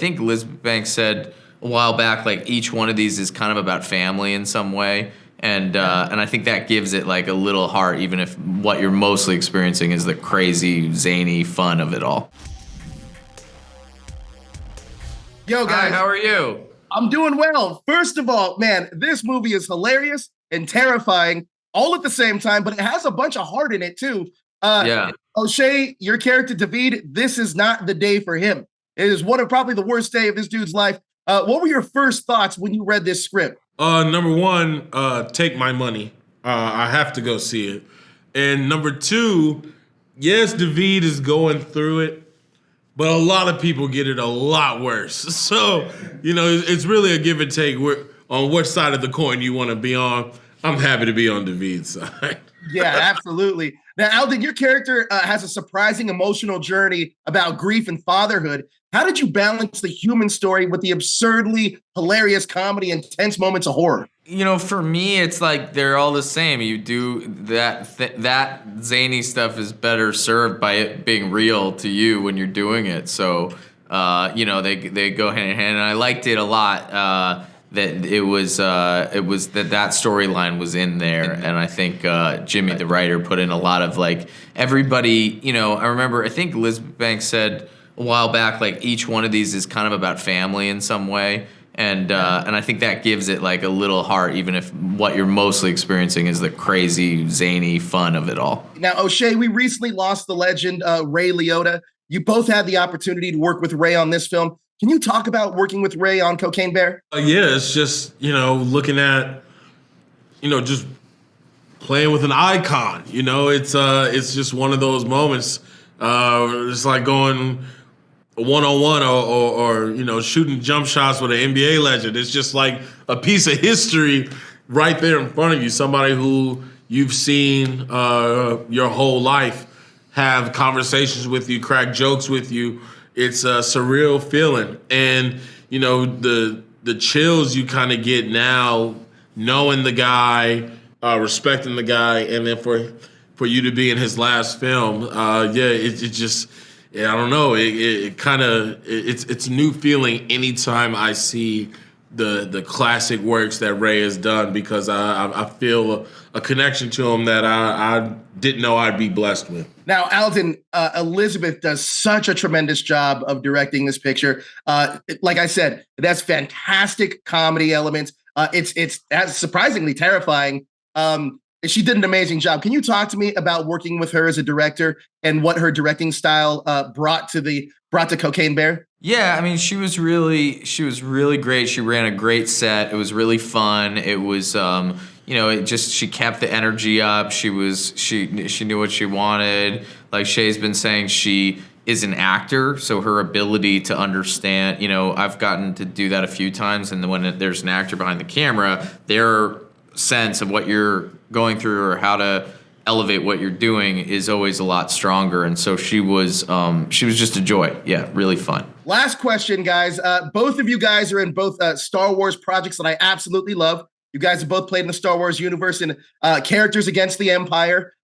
think Elizabeth Banks said a while back, like each one of these is kind of about family in some way. And I think that gives it like a little heart, even if what you're mostly experiencing is the crazy, zany fun of it all. Yo, guys. Hi, how are you? I'm doing well. First of all, man, this movie is hilarious and terrifying all at the same time, but it has a bunch of heart in it too. Yeah. O'Shea, your character David, this is not the day for him. It is one of probably the worst day of this dude's life. What were your first thoughts when you read this script? Number one, take my money. I have to go see it. And number two, yes, David is going through it, but a lot of people get it a lot worse. So, it's really a give and take on which side of the coin you want to be on. I'm happy to be on David's side. Yeah, absolutely. Now, Alden, your character has a surprising emotional journey about grief and fatherhood. How did you balance the human story with the absurdly hilarious comedy and tense moments of horror? For me, it's like they're all the same. You do that zany stuff is better served by it being real to you when you're doing it. So, they go hand in hand, and I liked it a lot. That it was that storyline was in there, and I think Jimmy, the writer, put in a lot of like everybody. I remember I think Elizabeth Banks said a while back, like each one of these is kind of about family in some way, and I think that gives it like a little heart, even if what you're mostly experiencing is the crazy, zany fun of it all. Now, O'Shea, we recently lost the legend Ray Liotta. You both had the opportunity to work with Ray on this film. Can you talk about working with Ray on Cocaine Bear? Yeah, it's just, looking at, just playing with an icon. It's just one of those moments. It's like going one-on-one or shooting jump shots with an NBA legend. It's just like a piece of history right there in front of you. Somebody who you've seen your whole life, have conversations with you, crack jokes with you. It's a surreal feeling. And, the chills you kind of get now, knowing the guy, respecting the guy, and then for you to be in his last film, it just, I don't know. It's a new feeling anytime I see the classic works that Ray has done, because I feel a connection to him that I didn't know I'd be blessed with. Now, Alden, Elizabeth does such a tremendous job of directing this picture. Like I said, it has fantastic comedy elements. It's surprisingly terrifying. She did an amazing job. Can you talk to me about working with her as a director and what her directing style brought to Cocaine Bear? Yeah, I mean, she was really great. She ran a great set. It was really fun. It was, she kept the energy up. She knew what she wanted. Like Shay's been saying, she is an actor, so her ability to understand, I've gotten to do that a few times, and when there's an actor behind the camera, their sense of what you're going through or how to elevate what you're doing is always a lot stronger. And so she was just a joy. Yeah, really fun. Last question, guys. Both of you guys are in both Star Wars projects that I absolutely love. You guys have both played in the Star Wars universe and characters against the Empire.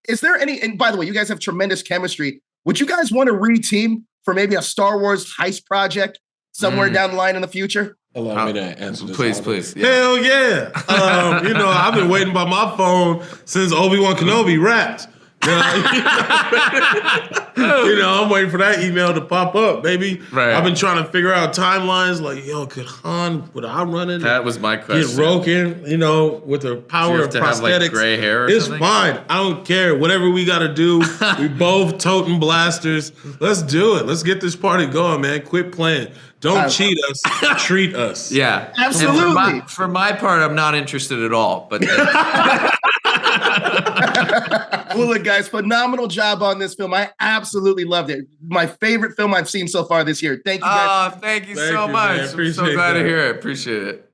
Is there any, and by the way, you guys have tremendous chemistry. Would you guys want to re-team for maybe a Star Wars heist project somewhere down the line in the future? Allow me to answer this. Please. Yeah. Hell yeah. I've been waiting by my phone since Obi-Wan Kenobi rapped. I'm waiting for that email to pop up, baby. Right. I've been trying to figure out timelines. Like, could Han, would I run it? That was my question. Get Roken, with the power of prosthetics. Have, like, gray hair or it's something? fine. I don't care. Whatever we got to do. We both toting blasters. Let's do it. Let's get this party going, man. Quit playing. Don't cheat us. Treat us. Yeah. Absolutely. For my part, I'm not interested at all. But Well, look, guys, phenomenal job on this film. I absolutely loved it. My favorite film I've seen so far this year. Thank you, guys. Thank you so much. Man. I'm so glad to hear it. Appreciate it.